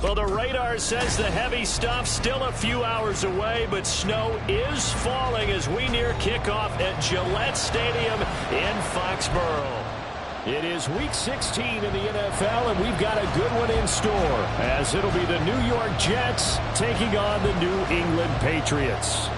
Well, the radar says the heavy stuff's still a few hours away, but snow is falling as we near kickoff at Gillette Stadium in Foxborough. It is Week 16 in the NFL, and we've got a good one in store, as it'll be the New York Jets taking on the New England Patriots.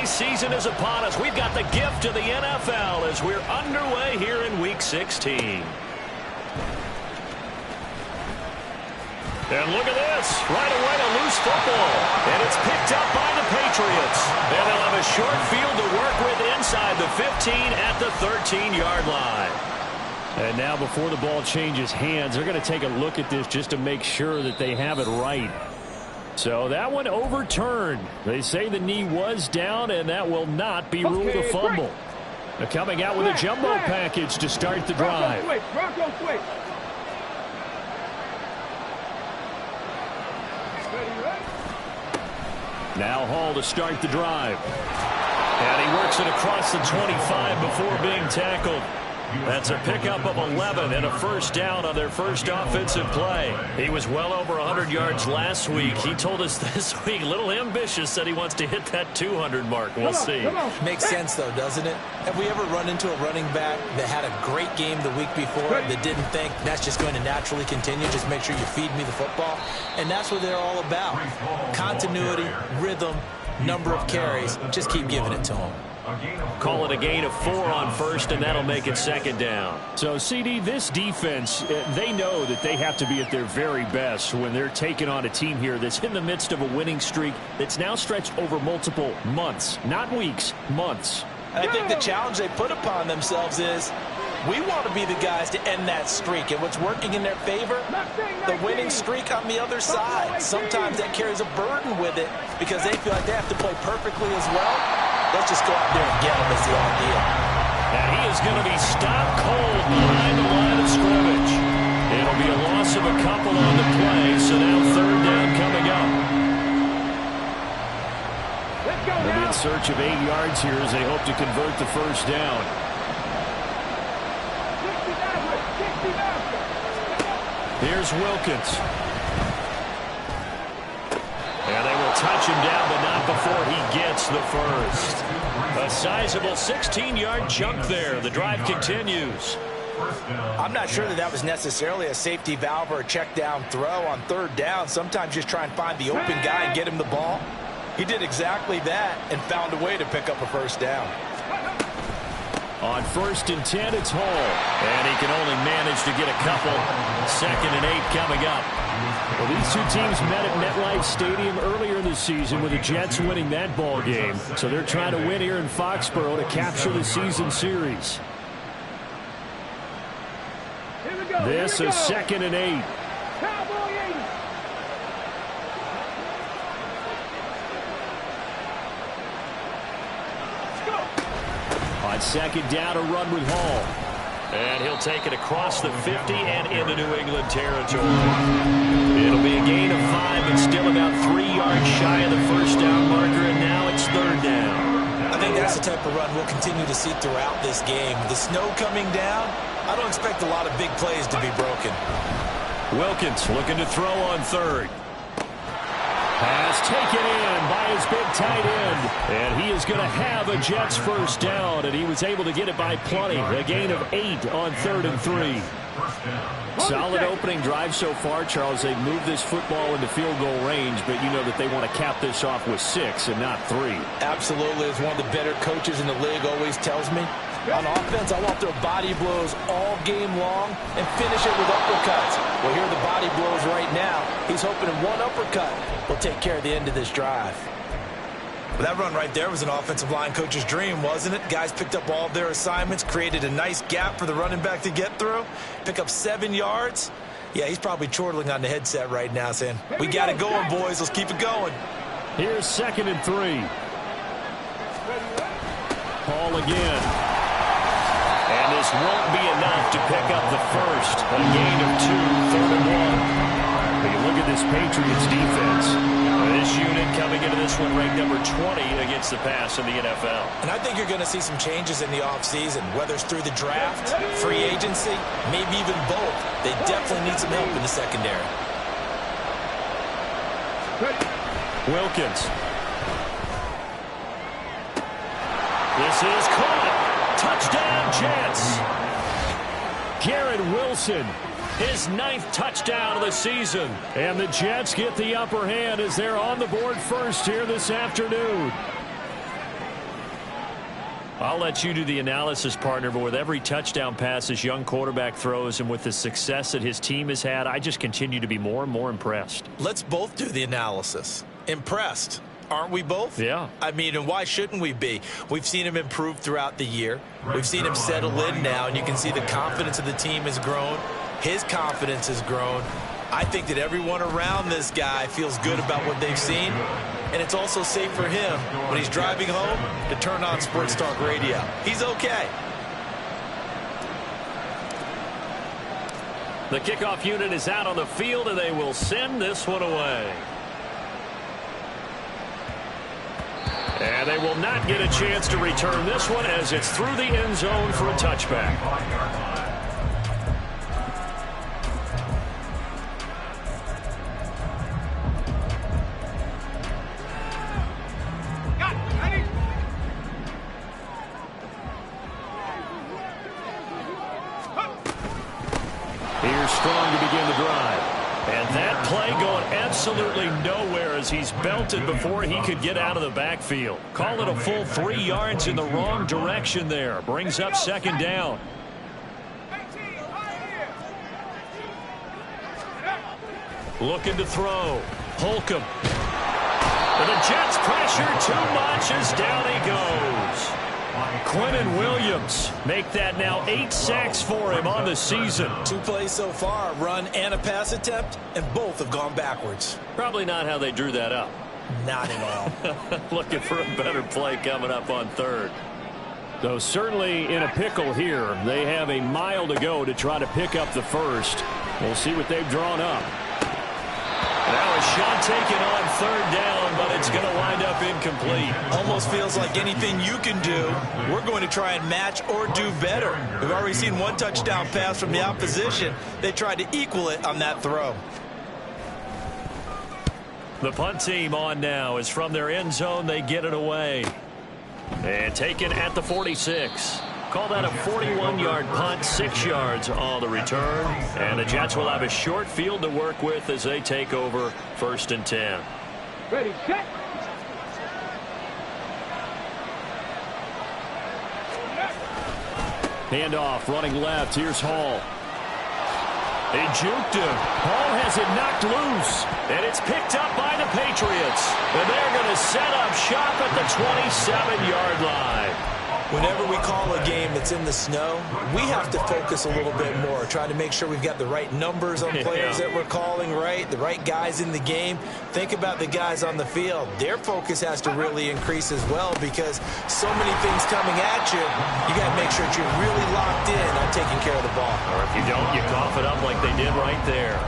Season is upon us. We've got the gift of the NFL as we're underway here in Week 16. And look at this. Right away, a loose football. And it's picked up by the Patriots. And they'll have a short field to work with inside the 15 at the 13-yard line. And now before the ball changes hands, they're going to take a look at this just to make sure that they have it right. So that one overturned. They say the knee was down, and that will not be ruled a fumble. They're coming out with a jumbo package to start the drive. Now Hall to start the drive. And he works it across the 25 before being tackled. That's a pickup of 11 and a first down on their first offensive play. He was well over 100 yards last week. He told us this week, a little ambitious, said he wants to hit that 200 mark. We'll see. Makes sense, though, doesn't it? Have we ever run into a running back that had a great game the week before that didn't think that's just going to naturally continue? Just make sure you feed me the football. And that's what they're all about. Continuity, rhythm, number of carries. Just keep giving it to them. Call it a gain of 4 on first, and that'll make it second down. So, CD, this defense, they know that they have to be at their very best when they're taking on a team here that's in the midst of a winning streak that's now stretched over multiple months, not weeks, months. I think the challenge they put upon themselves is we want to be the guys to end that streak. And what's working in their favor? The winning streak on the other side. Sometimes that carries a burden with it because they feel like they have to play perfectly as well. Let's just go out there and get him is the idea. And he is going to be stopped cold behind the line of scrimmage. It'll be a loss of a couple on the play, so now third down coming up. They'll be in search of 8 yards here as they hope to convert the first down. Here's Wilkins. And they will touch him down, but not before he gets the first. A sizable 16-yard chunk there. The drive continues. I'm not sure that was necessarily a safety valve or a check down throw on third down. Sometimes just try and find the open guy and get him the ball. He did exactly that and found a way to pick up a first down. On 1st and 10, it's Hall. And he can only manage to get a couple. 2nd and 8 coming up. Well, these two teams met at MetLife Stadium earlier in the season with the Jets winning that ball game. So they're trying to win here in Foxborough to capture the season series. This is 2nd and 8. On 2nd down, a run with Hall. And he'll take it across the 50 and into New England territory. It'll be a gain of 5, but still about 3 yards shy of the first down marker, and now it's third down. I think that's the type of run we'll continue to see throughout this game. The snow coming down, I don't expect a lot of big plays to be broken. Wilkins looking to throw on third. Pass taken in by his big tight end. And he is going to have a Jets first down, and he was able to get it by plenty. A gain of 8 on 3rd and 3. Solid opening drive so far, Charles. They've moved this football into field goal range, but you know that they want to cap this off with 6 and not 3. Absolutely. As one of the better coaches in the league always tells me, on offense, I want their body blows all game long and finish it with uppercuts. Well, here are the body blows right now. He's hoping in one uppercut will take care of the end of this drive. Well, that run right there was an offensive line coach's dream, wasn't it? Guys picked up all of their assignments, created a nice gap for the running back to get through, pick up 7 yards. Yeah, he's probably chortling on the headset right now saying, we got it going, boys. Let's keep it going. Here's 2nd and 3. Paul again. And this won't be enough to pick up the first. A gain of 2, 3rd and 1. But you look at this Patriots defense. This unit coming into this one ranked number 20 against the pass in the NFL. And I think you're going to see some changes in the offseason, whether it's through the draft, free agency, maybe even both. They definitely need some help in the secondary. Wilkins. This is caught. Touchdown, Jets. Garrett Wilson, his 9th touchdown of the season. And the Jets get the upper hand as they're on the board first here this afternoon. I'll let you do the analysis, partner, but with every touchdown pass this young quarterback throws and with the success that his team has had, I just continue to be more and more impressed. Let's both do the analysis. Impressed. Aren't we both? Yeah. I mean, and why shouldn't we be? We've seen him improve throughout the year. We've seen him settle in now, and you can see the confidence of the team has grown. His confidence has grown. I think that everyone around this guy feels good about what they've seen, and it's also safe for him when he's driving home to turn on Sports Talk Radio. He's okay. The kickoff unit is out on the field, and they will send this one away. And they will not get a chance to return this one as it's through the end zone for a touchback. Here's Strong to begin the drive. And that play going absolutely nowhere as he's belted before he could get out of the backfield. Call it a full 3 yards in the wrong direction there. Brings up 2nd down. Looking to throw. Holcomb. And the Jets pressure too much as down he goes. Quinnen Williams make that now 8 sacks for him on the season. 2 plays so far, run and a pass attempt, and both have gone backwards. Probably not how they drew that up. Not at all. Looking for a better play coming up on 3rd. So certainly in a pickle here. They have a mile to go to try to pick up the first. We'll see what they've drawn up. Now a shot taken on 3rd down, but it's going to wind up incomplete. Almost feels like anything you can do, we're going to try and match or do better. We've already seen 1 touchdown pass from the opposition. They tried to equal it on that throw. The punt team on now is from their end zone. They get it away. And taken at the 46. Call that a 41-yard punt, 6 yards on the return. And the Jets will have a short field to work with as they take over 1st and 10. Ready, set. Handoff running left. Here's Hall. They juked him. Hall has it knocked loose. And it's picked up by the Patriots. And they're going to set up shop at the 27-yard line. Whenever we call a game that's in the snow, we have to focus a little bit more, try to make sure we've got the right numbers on players that we're calling right, the right guys in the game. Think about the guys on the field. Their focus has to really increase as well because so many things coming at you, you got to make sure that you're really locked in on taking care of the ball. Or if you don't, you cough it up like they did right there.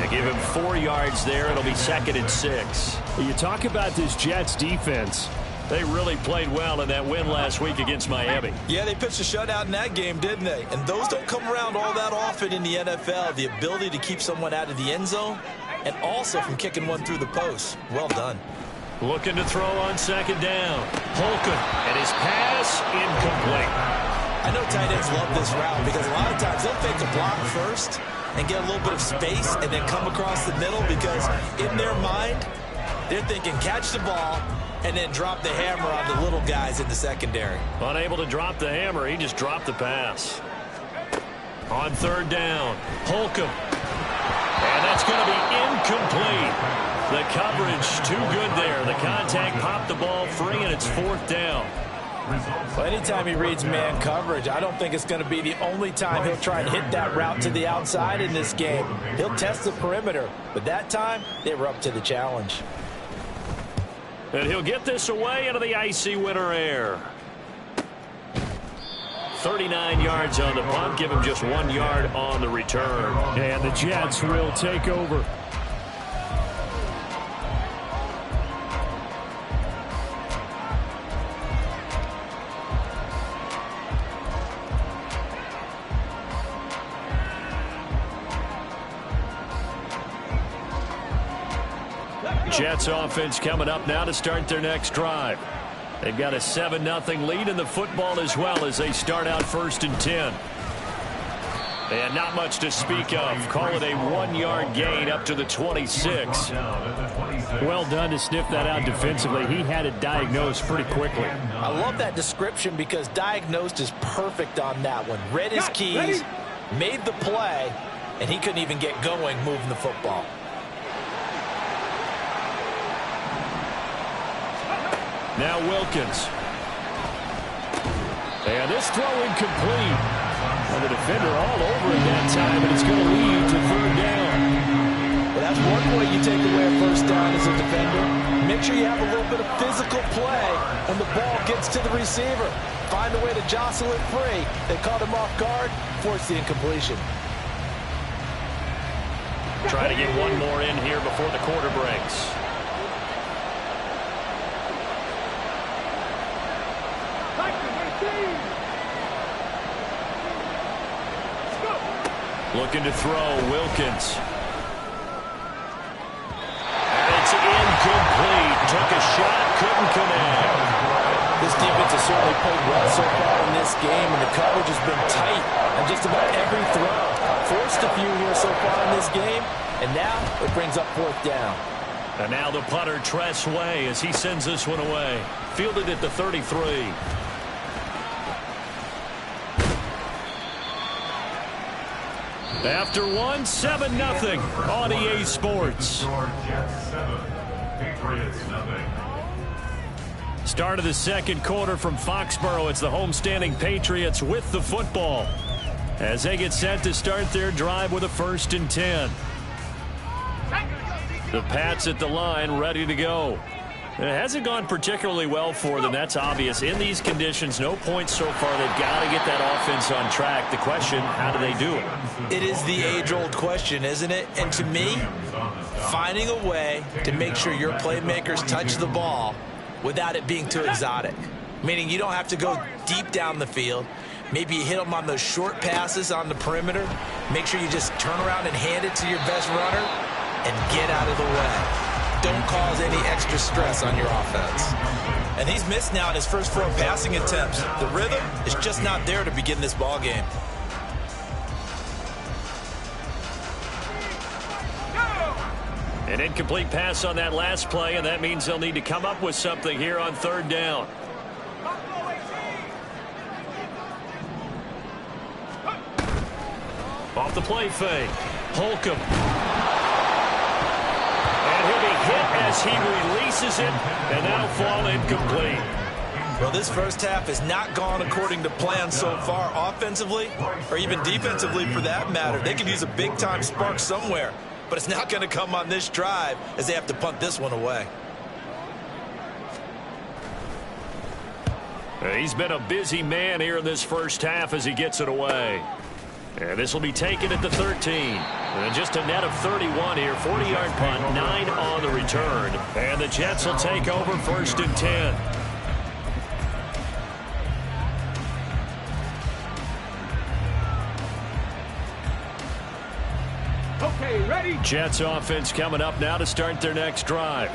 They give him 4 yards there. It'll be 2nd and 6. You talk about this Jets defense. They really played well in that win last week against Miami. Yeah, they pitched a shutout in that game, didn't they? And those don't come around all that often in the NFL. The ability to keep someone out of the end zone and also from kicking one through the post. Well done. Looking to throw on second down. Holcomb, and his pass incomplete. I know tight ends love this route because a lot of times they'll fake a block first and get a little bit of space and then come across the middle because in their mind, they're thinking catch the ball and then drop the hammer on the little guys in the secondary. Unable to drop the hammer, he just dropped the pass. On third down, Holcomb. And that's going to be incomplete. The coverage too good there. The contact popped the ball free, and it's fourth down. Well, anytime he reads man coverage, I don't think it's going to be the only time he'll try and hit that route to the outside in this game. He'll test the perimeter, but that time they were up to the challenge. And he'll get this away into the icy winter air. 39 yards on the punt. Give him just 1 yard on the return. And the Jets will take over. Jets offense coming up now to start their next drive. They've got a 7-0 lead in the football as well as they start out 1st and 10. And not much to speak of. Call it a 1-yard gain up to the 26. Well done to sniff that out defensively. He had it diagnosed pretty quickly. I love that description because diagnosed is perfect on that one. Read his keys, made the play, and he couldn't even get going moving the football. Now Wilkins. And this throw incomplete. And the defender all over it that time, and it's going to lead to third down. Well, that's one way you take away a first down as a defender. Make sure you have a little bit of physical play when the ball gets to the receiver. Find a way to jostle it free. They caught him off guard, force the incompletion. Try to get one more in here before the quarter breaks. Looking to throw, Wilkins. And it's incomplete. Took a shot, couldn't connect. This defense has certainly played well so far in this game, and the coverage has been tight on just about every throw. Forced a few here so far in this game, and now it brings up fourth down. And now the punter, Tress Way, as he sends this one away. Fielded at the 33. After one, 7-0 on EA Sports. Start of the second quarter from Foxborough. It's the homestanding Patriots with the football as they get set to start their drive with a 1st and 10. The Pats at the line ready to go. It hasn't gone particularly well for them. That's obvious. In these conditions, no points so far. They've got to get that offense on track. The question, how do they do it? It is the age-old question, isn't it? And to me, finding a way to make sure your playmakers touch the ball without it being too exotic. Meaning you don't have to go deep down the field. Maybe you hit them on those short passes on the perimeter. Make sure you just turn around and hand it to your best runner and get out of the way. Don't cause any extra stress on your offense. And he's missed now in his first 4 passing attempts. The rhythm is just not there to begin this ball game. An incomplete pass on that last play, and that means they'll need to come up with something here on third down. Off the play fake. Holcomb. And he'll be hit as he releases it, and that'll fall incomplete. Well, this first half has not gone according to plan so far offensively or even defensively for that matter. They could use a big-time spark somewhere, but it's not going to come on this drive as they have to punt this one away. He's been a busy man here in this first half as he gets it away. And this will be taken at the 13. And just a net of 31 here. 40-yard punt, 9 on the return. And the Jets will take over 1st and 10. Okay, ready? Jets offense coming up now to start their next drive.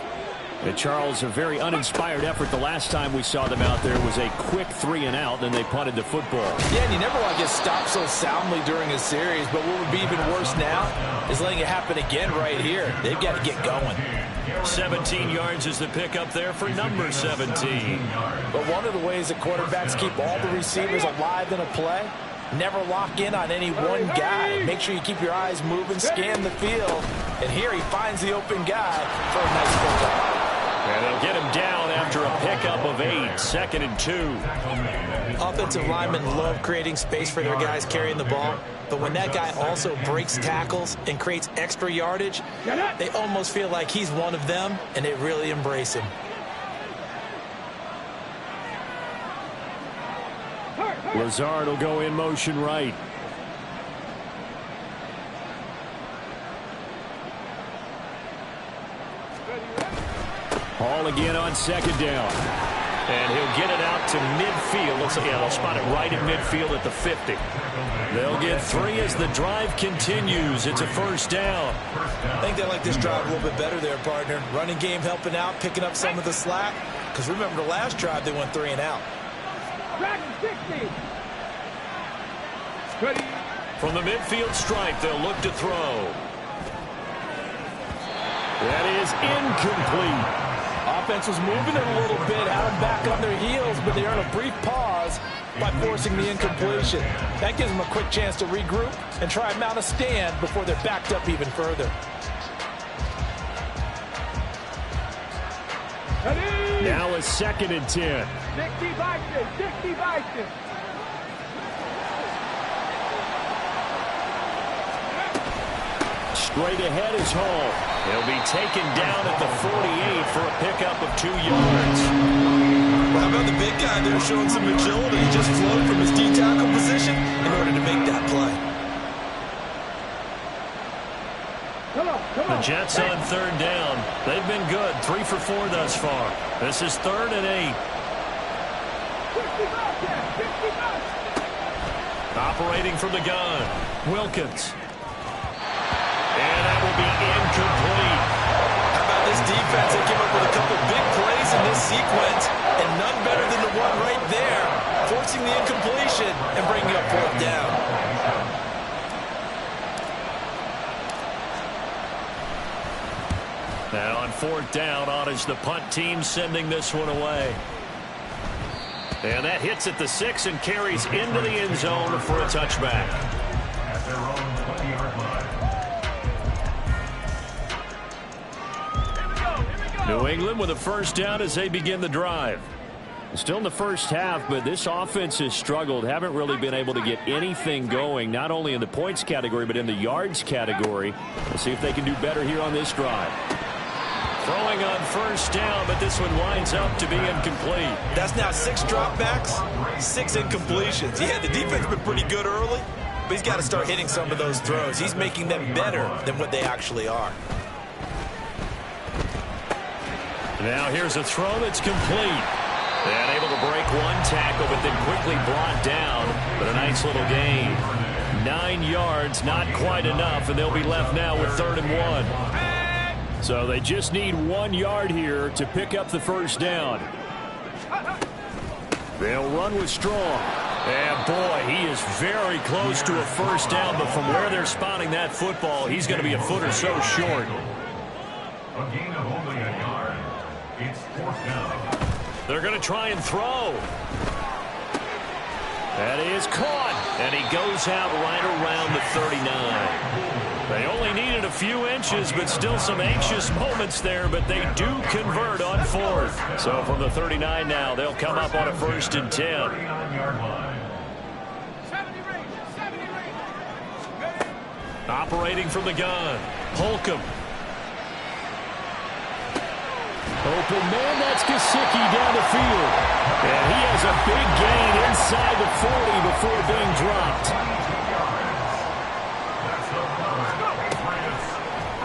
And Charles, a very uninspired effort. The last time we saw them out there was a quick 3-and-out, then they punted the football. Yeah, and you never want to get stopped so soundly during a series, but what would be even worse now is letting it happen again right here. They've got to get going. 17 yards is the pickup there for number 17. But one of the ways that quarterbacks keep all the receivers alive in a play, never lock in on any one guy. Make sure you keep your eyes moving, scan the field, and here he finds the open guy for a nice pickup. And they'll get him down after a pickup of 8, 2nd and 2. Offensive linemen love creating space for their guys carrying the ball, but when that guy also breaks tackles and creates extra yardage, they almost feel like he's one of them, and they really embrace him. Lazard will go in motion right. Hall again on 2nd down. And he'll get it out to midfield. Looks like, yeah, they'll spot it right at midfield at the 50. They'll get 3 as the drive continues. It's a 1st down. I think they like this drive a little bit better there, partner. Running game helping out, picking up some of the slack. Because remember the last drive, they went 3-and-out. From the midfield stripe, they'll look to throw. That is incomplete. Offense was moving it a little bit, had them back on their heels, but they earn a brief pause by forcing the incompletion. That gives them a quick chance to regroup and try and mount a stand before they're backed up even further. Now a 2nd and 10. 60 Vikings. Straight ahead is Hall. He'll be taken down at the 48 for a pickup of 2 yards. Well, how about the big guy there showing some agility? He just flowed from his D-tackle position in order to make that play. The Jets on 3rd down. They've been good. 3 for 4 thus far. This is 3rd and 8. Operating from the gun. Wilkins. And that will be incomplete. How about this defense? They came up with a couple big plays in this sequence, and none better than the one right there, forcing the incompletion and bringing up 4th down. Now on 4th down, on is the punt team sending this one away. And that hits at the 6 and carries into the end zone for a touchback. At their own 20-yard line. New England with a 1st down as they begin the drive. Still in the first half, but this offense has struggled. Haven't really been able to get anything going, not only in the points category, but in the yards category. We'll see if they can do better here on this drive. Throwing on 1st down, but this one winds up to be incomplete. That's now 6 dropbacks, 6 incompletions. Yeah, the defense has been pretty good early, but he's got to start hitting some of those throws. He's making them better than what they actually are. Now here's a throw that's complete. And able to break one tackle, but then quickly brought down. But a nice little gain. 9 yards, not quite enough, and they'll be left now with 3rd and 1. So they just need 1 yard here to pick up the 1st down. They'll run with Strong. And boy, he is very close to a 1st down, but from where they're spotting that football, he's going to be a foot or so short. A gain of only a yard. It's 4th down. They're going to try and throw. That is caught. And he goes out right around the 39. They only needed a few inches, but still some anxious moments there, but they do convert on 4th. So from the 39 now, they'll come up on a 1st and 10. 39-yard line. Operating from the gun, Holcomb. Open man, that's Gesicki down the field. And he has a big gain inside the 40 before being dropped.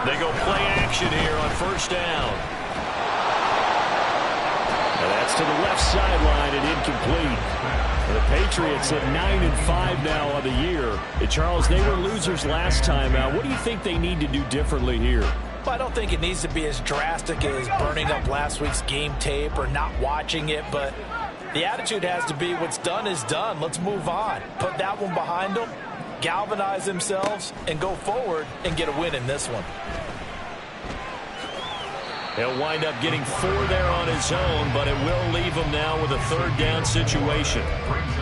They go play action here on 1st down. That's to the left sideline and incomplete. The Patriots at 9-5 now on the year. And Charles, they were losers last time out. What do you think they need to do differently here? Well, I don't think it needs to be as drastic as burning up last week's game tape or not watching it, but the attitude has to be what's done is done. Let's move on. Put that one behind them, galvanize themselves, and go forward and get a win in this one. He'll wind up getting 4 there on his own, but it will leave him now with a 3rd down situation.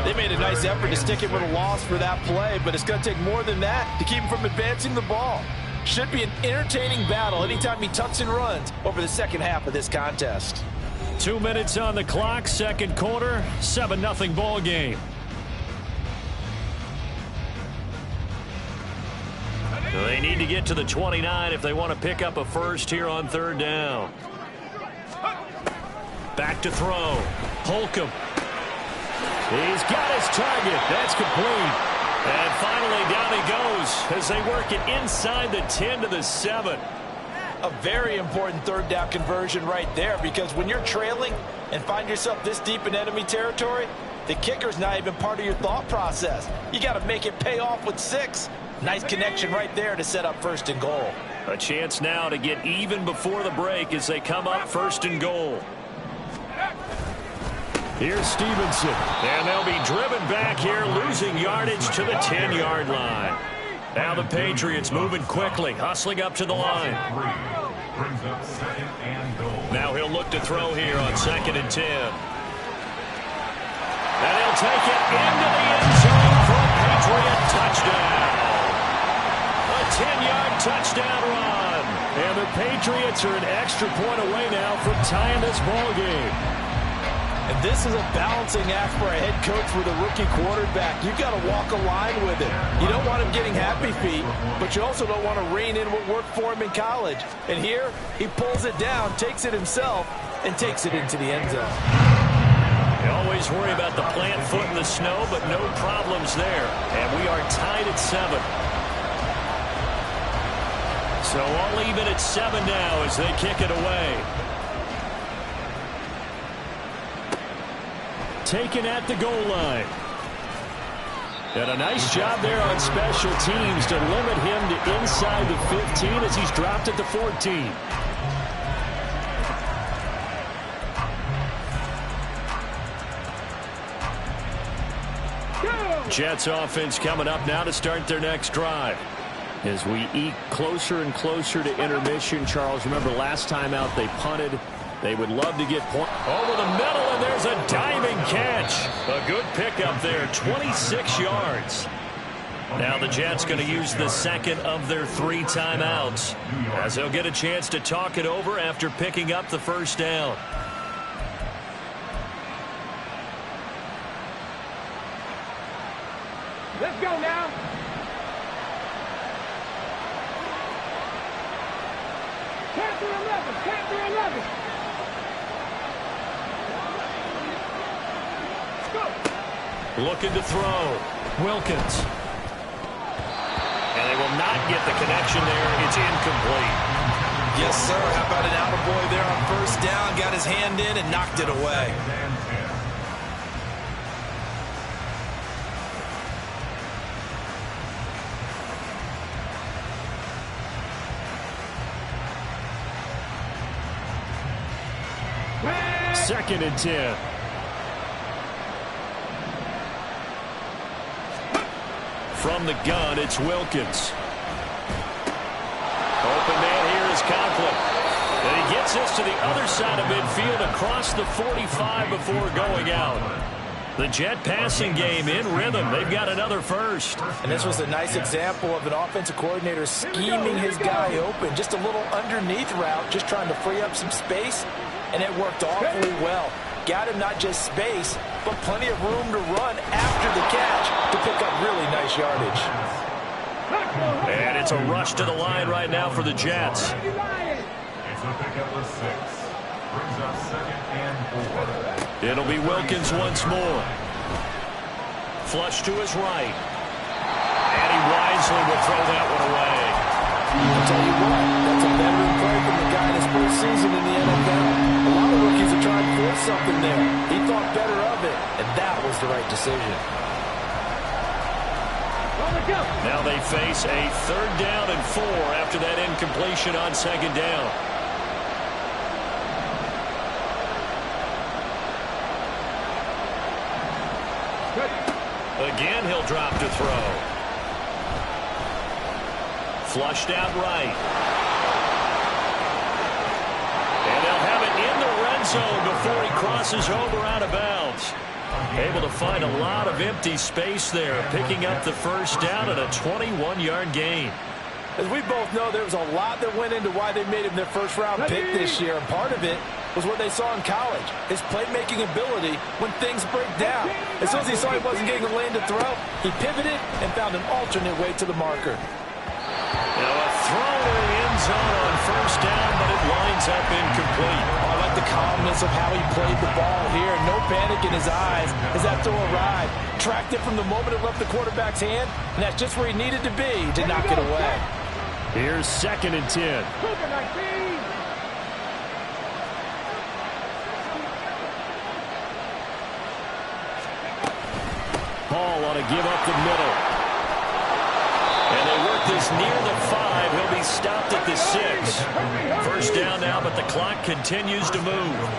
They made a nice effort to stick it with a loss for that play, but it's going to take more than that to keep him from advancing the ball. Should be an entertaining battle anytime he tucks and runs over the second half of this contest. 2 minutes on the clock, second quarter, 7-0 ball game. They need to get to the 29 if they want to pick up a first here on 3rd down. Back to throw. Holcomb. He's got his target. That's complete. And finally down he goes as they work it inside the 10 to the 7. A very important 3rd down conversion right there, because when you're trailing and find yourself this deep in enemy territory, the kicker's not even part of your thought process. You got to make it pay off with 6. Nice connection right there to set up 1st and goal. A chance now to get even before the break as they come up 1st and goal. Here's Stevenson, and they'll be driven back here, losing yardage to the 10-yard line. Now the Patriots moving quickly, hustling up to the line. Now he'll look to throw here on 2nd and 10. And he'll take it into the end zone for a Patriot touchdown. A 10-yard touchdown run. And the Patriots are an extra point away now from tying this ball game. And this is a balancing act for a head coach with a rookie quarterback. You've got to walk a line with it. You don't want him getting happy feet, but you also don't want to rein in what worked for him in college. And here, he pulls it down, takes it himself, and takes it into the end zone. You always worry about the plant foot in the snow, but no problems there. And we are tied at 7. So all even at 7 now as they kick it away. Taken at the goal line. And a nice job there on special teams to limit him to inside the 15 as he's dropped at the 14. Jets offense coming up now to start their next drive. As we eke closer and closer to intermission, Charles, remember last time out they punted. They would love to get point over the middle, and there's a diving catch. A good pickup there, 26 yards. Now the Jets going to use the 2nd of their 3 timeouts as they'll get a chance to talk it over after picking up the 1st down. Let's go now. Count to 11. Count to 11. Looking to throw. Wilkins. And they will not get the connection there. It's incomplete. Yes, sir. How about an attaboy there on 1st down? Got his hand in and knocked it away. Second and 10. From the gun, it's Wilkins. Open man here is Conklin. And he gets this to the other side of midfield across the 45 before going out. The Jet passing game in rhythm. They've got another first. And this was a nice example of an offensive coordinator scheming his guy open. Just a little underneath route, just trying to free up some space. And it worked awfully well. Got him not just space, but plenty of room to run after the catch to pick up really nice yardage. And it's a rush to the line right now for the Jets. It's a pickup of 6. Brings up 2nd and 4. It'll be Wilkins once more. Flush to his right. And he wisely will throw that one away. I'll tell you what, that's a veteran player play from the guy in his first season in the NFL. A lot of rookies are trying to force something there. He thought better of it, and that was the right decision. Now they face a 3rd down and 4 after that incompletion on 2nd down. Again, he'll drop to throw. Flushed out right. And they'll have it in the red zone before he crosses over out of bounds. Able to find a lot of empty space there, picking up the 1st down and a 21-yard gain. As we both know, there was a lot that went into why they made him their first-round pick this year, and part of it was what they saw in college, his playmaking ability when things break down. As soon as he saw he wasn't getting a lane to throw, he pivoted and found an alternate way to the marker. Now a throw to the end zone on 1st down, but it winds up incomplete. I like the calmness of how he played the ball here. No panic in his eyes as that throw arrived. Tracked it from the moment it left the quarterback's hand, and that's just where he needed to be to knock it away. Here's 2nd and 10. Hall ought to give up the middle. And they work this near the 5. He'll be stopped at the 6. 1st down now, but the clock continues to move.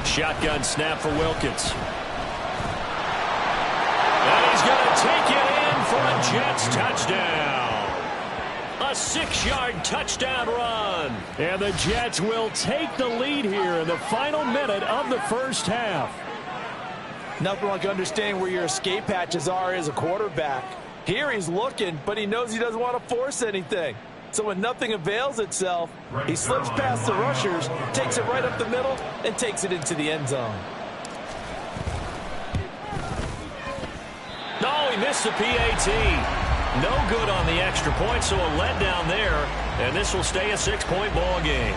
Shotgun snap for Wilkins. And he's going to take it in for a Jets touchdown. A 6-yard touchdown run. And the Jets will take the lead here in the final minute of the 1st half. Nothing like understanding where your escape hatches are as a quarterback. Here he's looking, but he knows he doesn't want to force anything. So when nothing avails itself, he slips past the rushers, takes it right up the middle, and takes it into the end zone. No, he missed the PAT. No good on the extra point, so a letdown there, and this will stay a 6-point ball game.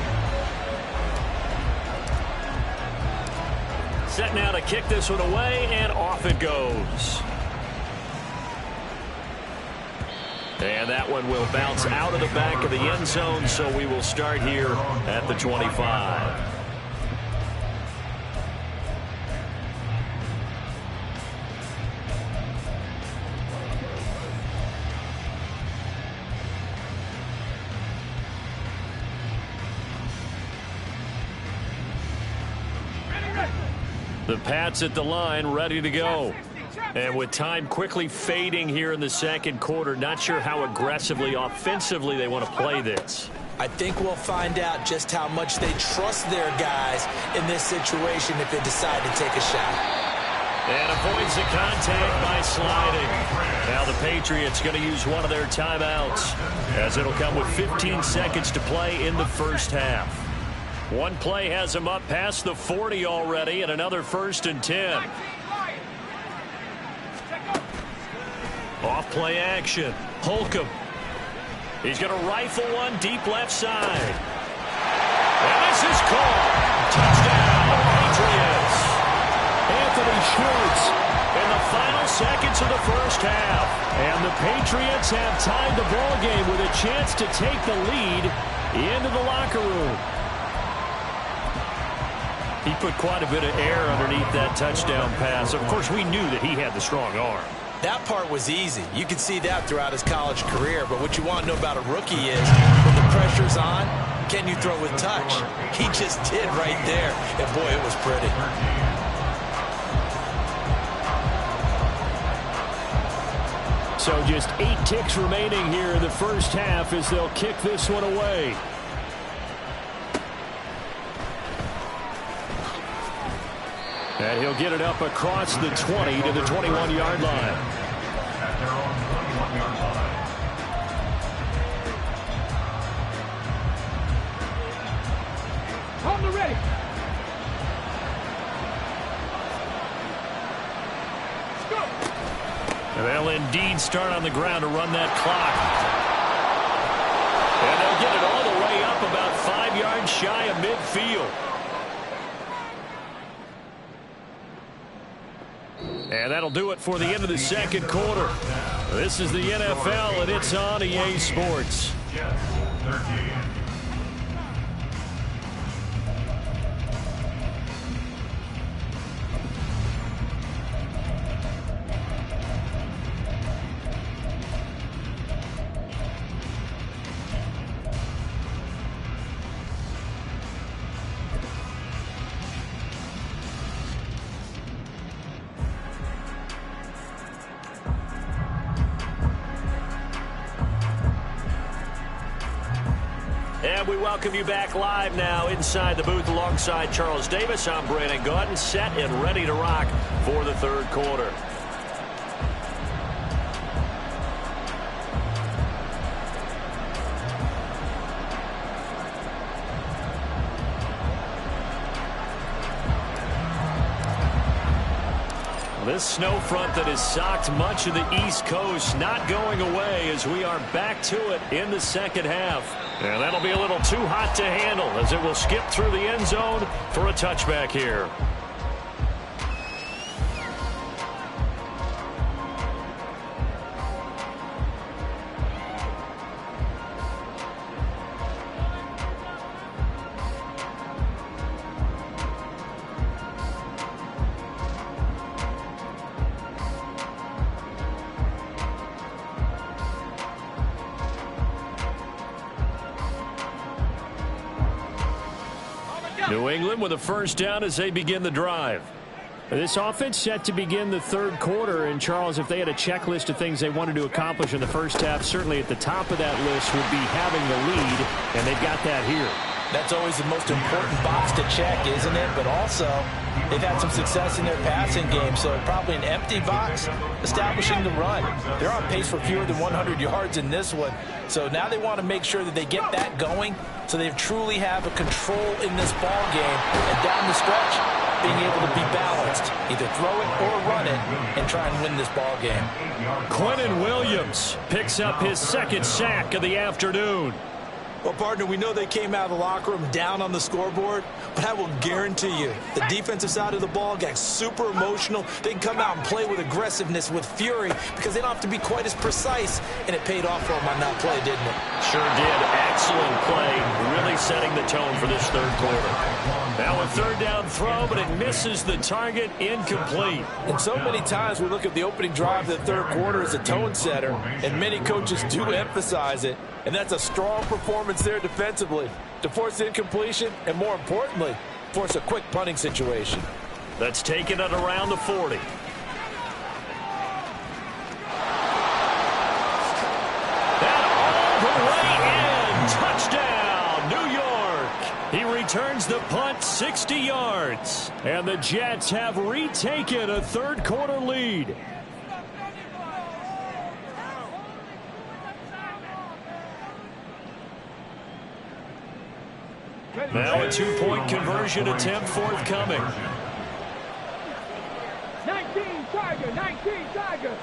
Set now to kick this one away, and off it goes. And that one will bounce out of the back of the end zone, so we will start here at the 25. The Pats at the line, ready to go. And with time quickly fading here in the 2nd quarter, not sure how aggressively, offensively they want to play this. I think we'll find out just how much they trust their guys in this situation if they decide to take a shot. And avoids the contact by sliding. Now the Patriots going to use one of their timeouts, as it'll come with 15 seconds to play in the 1st half. One play has him up past the 40 already, and another 1st and 10. Off play action. Holcomb. He's going to rifle one deep left side. And this is caught. Touchdown, Patriots. Anthony Schwartz in the final seconds of the 1st half. And the Patriots have tied the ball game with a chance to take the lead into the locker room. He put quite a bit of air underneath that touchdown pass. Of course, we knew that he had the strong arm. That part was easy. You can see that throughout his college career. But what you want to know about a rookie is when the pressure's on, can you throw with touch? He just did right there. And, boy, it was pretty. So just 8 ticks remaining here in the 1st half as they'll kick this one away. And he'll get it up across the 20 to the 21-yard line. At their own 21-yard line. Hold the ready. And they'll indeed start on the ground to run that clock. And they'll get it all the way up about 5 yards shy of midfield. And that'll do it for the end of the 2nd quarter. This is the NFL, and it's on EA Sports. Yes. 13. And we welcome you back live now inside the booth alongside Charles Davis. I'm Brandon Gaudin, set and ready to rock for the third quarter. This snow front that has socked much of the East Coast not going away as we are back to it in the second half. And that'll be a little too hot to handle as it will skip through the end zone for a touchback here. New England with a first down as they begin the drive. This offense set to begin the third quarter. And, Charles, if they had a checklist of things they wanted to accomplish in the first half, certainly at the top of that list would be having the lead, and they've got that here. That's always the most important box to check, isn't it? But also, they've had some success in their passing game, so probably an empty box establishing the run. They're on pace for fewer than 100 yards in this one, so now they want to make sure that they get that going so they truly have a control in this ball game, and down the stretch, being able to be balanced, either throw it or run it, and try and win this ball game. Quinnen Williams picks up his second sack of the afternoon. Well, partner, we know they came out of the locker room down on the scoreboard, but I will guarantee you the defensive side of the ball got super emotional. They can come out and play with aggressiveness, with fury, because they don't have to be quite as precise, and it paid off for them on that play, didn't it? Sure did. Excellent play, really setting the tone for this third quarter. Now a third down throw, but it misses the target, incomplete. And so many times we look at the opening drive of the third quarter as a tone setter, and many coaches do emphasize it. And that's a strong performance there defensively to force incompletion and, more importantly, force a quick punting situation. That's taken at around the 40. And all the way in. Touchdown, New York. He returns the punt 60 yards. And the Jets have retaken a third quarter lead. Now a two-point conversion attempt forthcoming. 19 Tiger, 19 Tiger.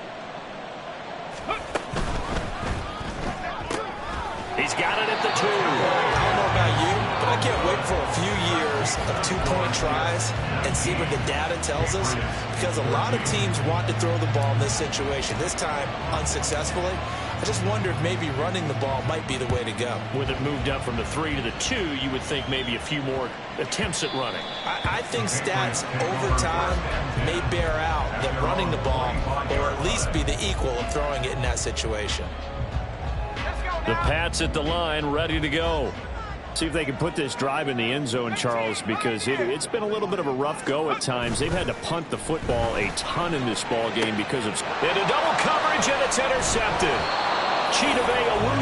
He's got it at the 2. I don't know about you, but I can't wait for a few years of two-point tries and see what the data tells us, because a lot of teams want to throw the ball in this situation. This time, unsuccessfully. I just wonder if maybe running the ball might be the way to go. With it moved up from the 3 to the 2, you would think maybe a few more attempts at running. I think stats over time may bear out that running the ball or at least be the equal of throwing it in that situation. The Pats at the line, ready to go. See if they can put this drive in the end zone, Charles, because it's been a little bit of a rough go at times. They've had to punt the football a ton in this ball game because of... Into double coverage, and it's intercepted.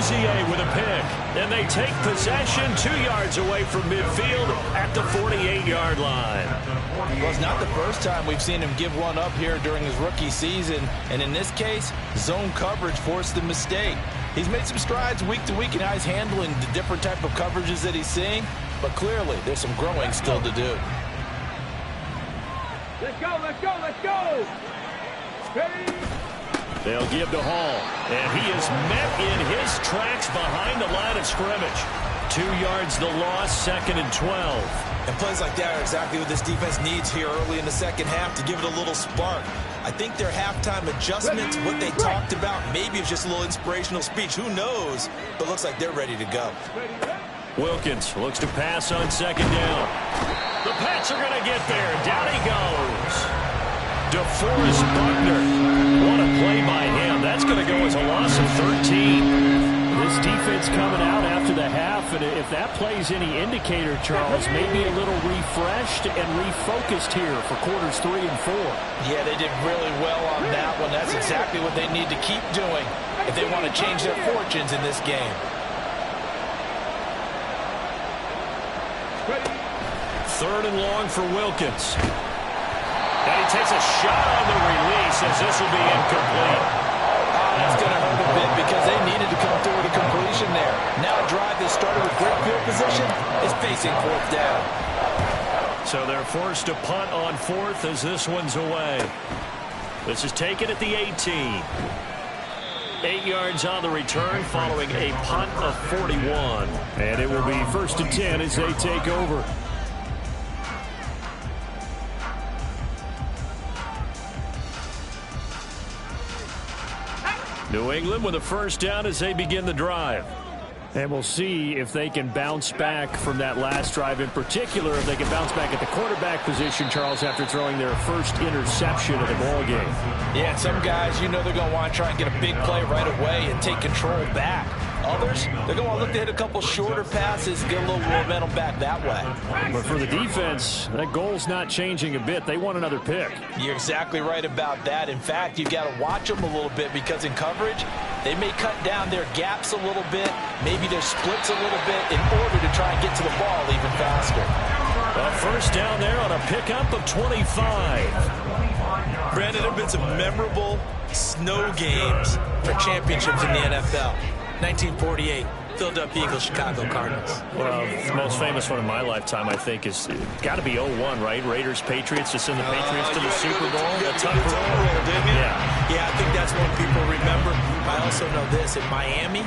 UsA with a pick. And they take possession 2 yards away from midfield at the 48-yard line. Well, it's not the first time we've seen him give one up here during his rookie season. And in this case, zone coverage forced the mistake. He's made some strides week to week in how he's handling the different type of coverages that he's seeing. But clearly, there's some growing still to do. Let's go, let's go, let's go. Ready? They'll give to Hall, and he is met in his tracks behind the line of scrimmage. 2 yards the loss, 2nd and 12. And plays like that are exactly what this defense needs here early in the second half to give it a little spark. I think their halftime adjustments, what they talked about, maybe it's just a little inspirational speech. Who knows? But looks like they're ready to go. Wilkins looks to pass on second down. The Pats are going to get there. Down he goes. DeForest Buckner. What a play by him. That's going to go as a loss of 13. This defense coming out after the half, and if that plays any indicator, Charles, maybe a little refreshed and refocused here for quarters 3 and 4. Yeah, they did really well on that one. That's exactly what they need to keep doing if they want to change their fortunes in this game. Third and long for Wilkins. And he takes a shot on the release as this will be incomplete. That's going to hurt a bit because they needed to come through with a completion there. Now a drive that started with great field position is facing fourth down. So they're forced to punt on fourth as this one's away. This is taken at the 18. 8 yards on the return following a punt of 41. And it will be 1st and 10 as they take over. New England with a first down as they begin the drive. And we'll see if they can bounce back from that last drive. In particular, if they can bounce back at the quarterback position, Charles, after throwing their first interception of the ball game. Yeah, some guys, you know they're going to want to try and get a big play right away and take control back. Others, they're going to look to hit a couple shorter passes, get a little momentum back that way. But for the defense, that goal's not changing a bit. They want another pick. You're exactly right about that. In fact, you've got to watch them a little bit because in coverage, they may cut down their gaps a little bit, maybe their splits a little bit in order to try and get to the ball even faster. A first down there on a pickup of 25. Brandon, there have been some memorable snow games for championships in the NFL. 1948, Philadelphia Eagles, Chicago Cardinals. Well, the most famous one in my lifetime, I think, is got to be 01, right? Raiders, Patriots, to send the Patriots to the Super Bowl. The Tuck roll, didn't you? Yeah, I think that's one people remember. I also know this. In Miami,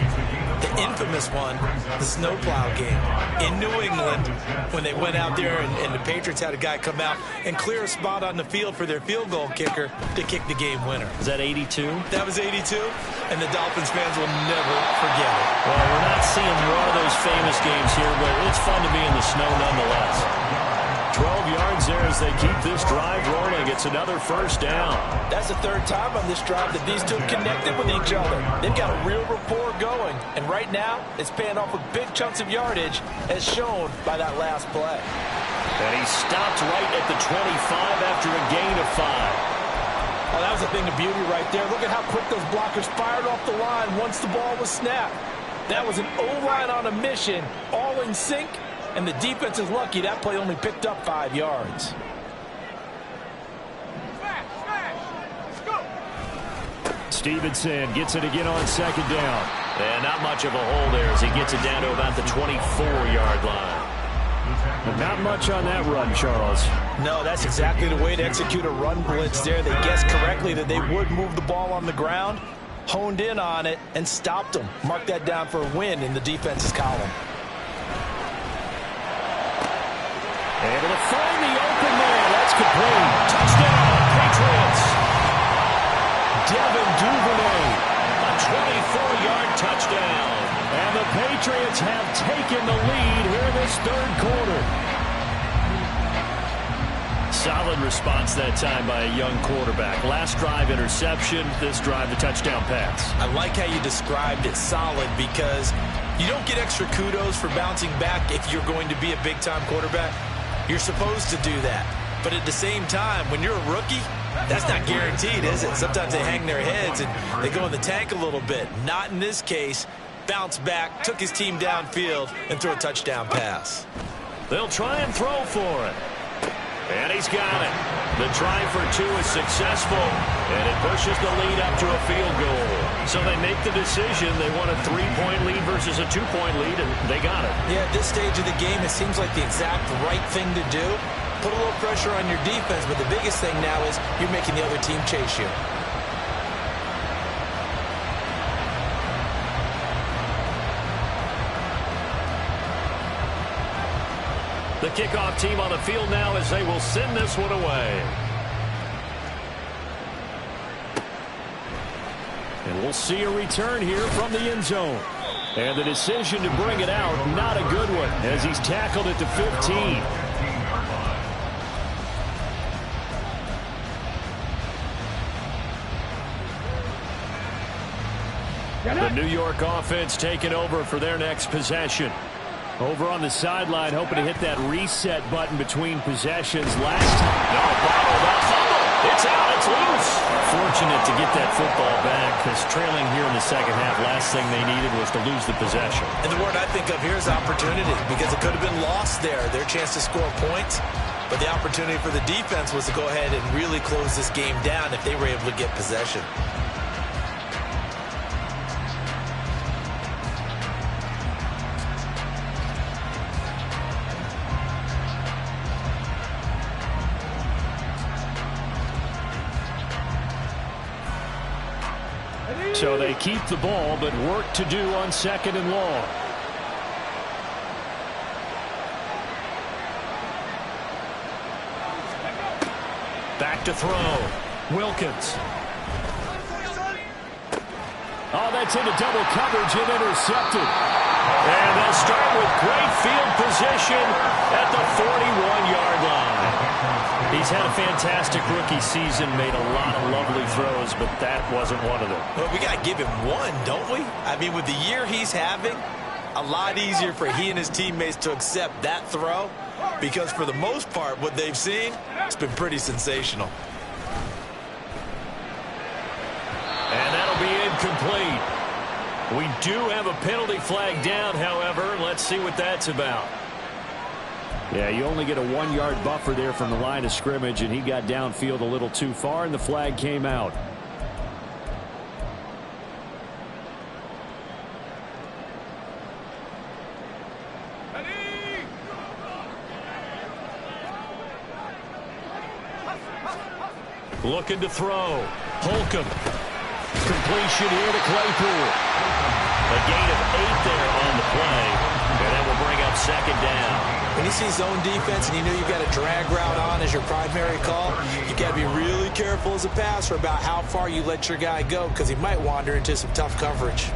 the infamous one, the snowplow game in New England, when they went out there and the Patriots had a guy come out and clear a spot on the field for their field goal kicker to kick the game winner. Is that 82? That was 82, and the Dolphins fans will never forget it. Well, we're not seeing one of those famous games here, but it's fun to be in the snow nonetheless. 12 yards there as they keep this drive rolling. It's another first down. That's the third time on this drive that these two connected with each other. They've got a real rapport going, and right now it's paying off with big chunks of yardage as shown by that last play. And he stopped right at the 25 after a gain of 5. Oh, that was a thing of beauty right there. Look at how quick those blockers fired off the line once the ball was snapped. That was an O-line on a mission, all in sync, and the defense is lucky that play only picked up 5 yards. Stevenson gets it again on second down. And not much of a hole there as he gets it down to about the 24-yard line. But not much on that run, Charles. No, that's exactly the way to execute a run blitz there. They guessed correctly that they would move the ball on the ground, honed in on it, and stopped them. Mark that down for a win in the defense's column. Able to find the open man. That's complete. Touchdown, Patriots. Devin Duvernay. A 24-yard touchdown. And the Patriots have taken the lead here in this third quarter. Solid response that time by a young quarterback. Last drive interception, this drive the touchdown pass. I like how you described it, solid, because you don't get extra kudos for bouncing back if you're going to be a big-time quarterback. You're supposed to do that. But at the same time, when you're a rookie, that's not guaranteed, is it? Sometimes they hang their heads and they go in the tank a little bit. Not in this case. Bounced back, took his team downfield, and threw a touchdown pass. They'll try and throw for it. And he's got it. The try for 2 is successful, and it pushes the lead up to a field goal. So they make the decision. They want a 3-point lead versus a 2-point lead, and they got it. Yeah, at this stage of the game, it seems like the exact right thing to do. Put a little pressure on your defense, but the biggest thing now is you're making the other team chase you. The kickoff team on the field now as they will send this one away. We'll see a return here from the end zone. And the decision to bring it out, not a good one, as he's tackled at the 15. The New York offense taking over for their next possession. Over on the sideline, hoping to hit that reset button between possessions. Last time. No, bottled up fumble. It's out. It's loose. Fortunate to get that football back, because trailing here in the second half, last thing they needed was to lose the possession. And the word I think of here is opportunity, because it could have been lost there. Their chance to score points. But the opportunity for the defense was to go ahead and really close this game down if they were able to get possession. So they keep the ball, but work to do on 2nd and long. Back to throw. Wilkins. Oh, that's into double coverage and intercepted. And they'll start with great field position at the 41-yard line. He's had a fantastic rookie season, made a lot of lovely throws, but that wasn't one of them. Well, we got to give him one, don't we? I mean, with the year he's having, a lot easier for he and his teammates to accept that throw, because for the most part, what they've seen, it's been pretty sensational. And that'll be incomplete. We do have a penalty flag down, however. Let's see what that's about. Yeah, you only get a 1-yard buffer there from the line of scrimmage, and he got downfield a little too far, and the flag came out. Looking to throw. Holcomb. Completion here to Claypool. A gain of 8 there on the play. And that will bring up 2nd down. When you see zone defense and you know you've got a drag route on as your primary call, you got to be really careful as a passer about how far you let your guy go, because he might wander into some tough coverage.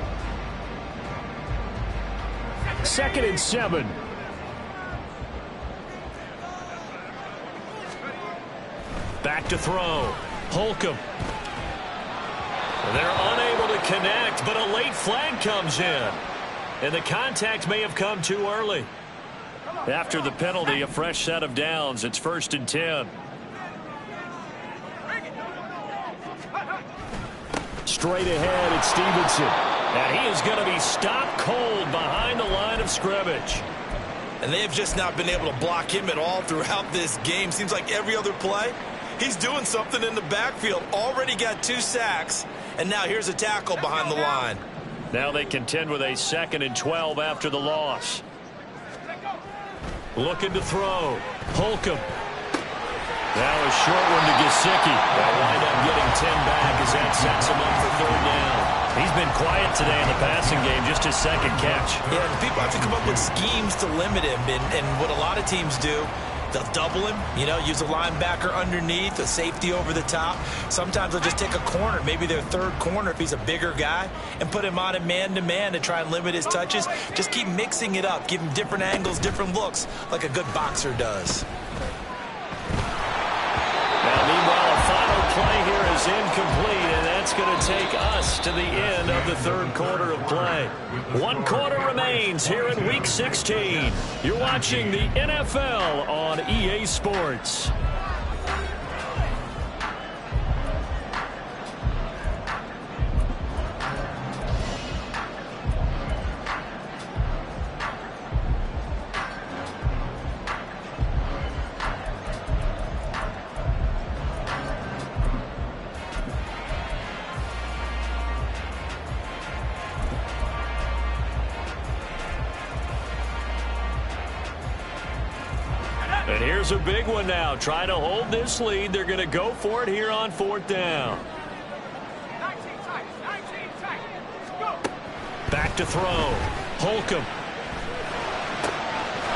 2nd and 7. Back to throw. Holcomb. They're unable to connect, but a late flag comes in. And the contact may have come too early. After the penalty, a fresh set of downs. It's 1st and 10. Straight ahead, it's Stevenson. And he is going to be stopped cold behind the line of scrimmage. And they have just not been able to block him at all throughout this game. Seems like every other play, he's doing something in the backfield. Already got 2 sacks, and now here's a tackle behind the line. Now they contend with a 2nd and 12 after the loss. Looking to throw. Holcomb. Now a short one to Gesicki. They'll wind up getting 10 back as that sets him up for 3rd down. He's been quiet today in the passing game, just his 2nd catch. Yeah, and people have to come up with schemes to limit him, and what a lot of teams do, they'll double him, you know, use a linebacker underneath, a safety over the top. Sometimes they'll just take a corner, maybe their 3rd corner if he's a bigger guy, and put him on a man-to-man to try and limit his touches. Just keep mixing it up, give him different angles, different looks, like a good boxer does. Now, meanwhile, a final play here is incomplete, and that's going to take us to the end of the 3rd quarter of play. 1 quarter remains here in Week 16. You're watching the NFL on EA Sports. And here's a big one now. Trying to hold this lead. They're going to go for it here on 4th down. Back to throw. Holcomb.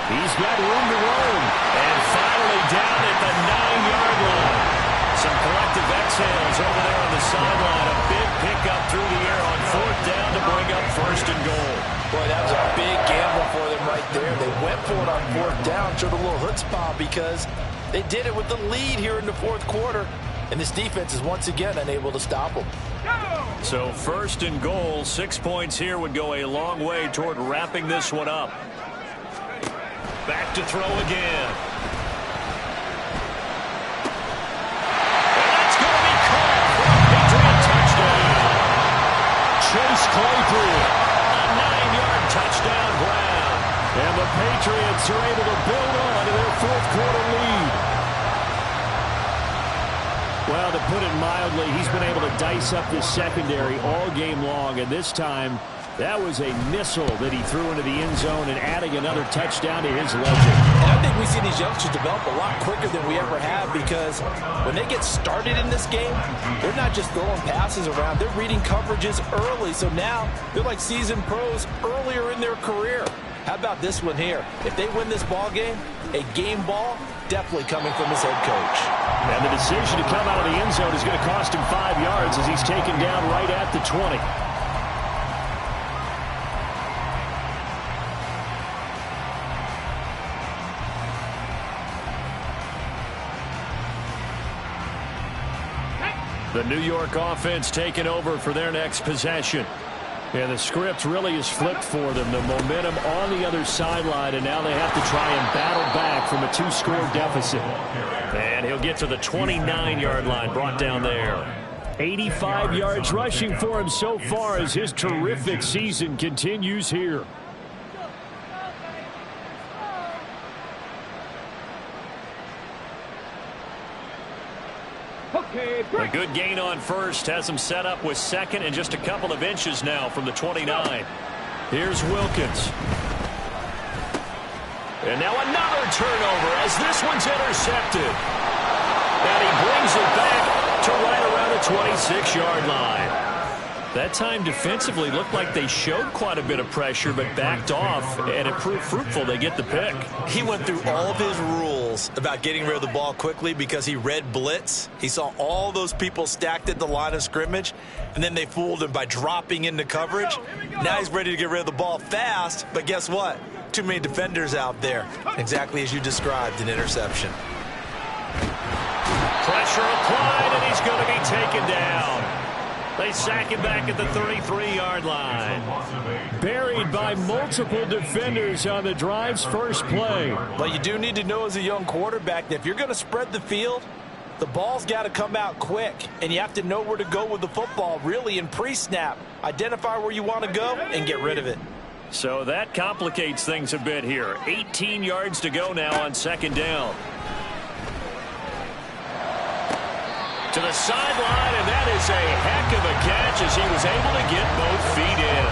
He's got room to roam. And finally down at the 9-yard line. Some collective exhales over there on the sideline. A big pickup through the air on 4th down to bring up 1st and goal. Boy, that was a big gamble for them right there. They went for it on 4th down, showed a little chutzpah because they did it with the lead here in the 4th quarter. And this defense is once again unable to stop them. So 1st and goal, 6 points here would go a long way toward wrapping this one up. Back to throw again. And that's going to be caught for a Patriot touchdown. Chase Claypool, a 9-yard touchdown grab. And the Patriots are able to build on to their 4th quarter lead. Well, to put it mildly, he's been able to dice up this secondary all game long, and this time that was a missile that he threw into the end zone and adding another touchdown to his legend. And I think we see these youngsters develop a lot quicker than we ever have because when they get started in this game, they're not just throwing passes around. They're reading coverages early, so now they're like seasoned pros earlier in their career. How about this one here? If they win this ball game, a game ball definitely coming from his head coach. And the decision to come out of the end zone is going to cost him 5 yards as he's taken down right at the 20. The New York offense taking over for their next possession. And the script really is flipped for them. The momentum on the other sideline, and now they have to try and battle back from a 2-score deficit. And he'll get to the 29-yard line, brought down there. 85 yards rushing for him so far as his terrific season continues here. A good gain on 1st has him set up with 2nd and just a couple of inches now from the 29. Here's Wilkins. And now another turnover as this one's intercepted. And he brings it back to right around the 26-yard line. That time defensively looked like they showed quite a bit of pressure but backed off, and it proved fruitful. They get the pick. He went through all of his rules about getting rid of the ball quickly because he read blitz. He saw all those people stacked at the line of scrimmage, and then they fooled him by dropping into coverage. Now he's ready to get rid of the ball fast, but guess what? Too many defenders out there. Exactly as you described, an interception. Pressure applied, and he's going to be taken down. They sack him back at the 33-yard line. Buried by multiple defenders on the drive's first play. But you do need to know as a young quarterback that if you're going to spread the field, the ball's got to come out quick. And you have to know where to go with the football, really, in pre-snap. Identify where you want to go and get rid of it. So that complicates things a bit here. 18 yards to go now on 2nd down. To the sideline, and that is a heck of a catch as he was able to get both feet in.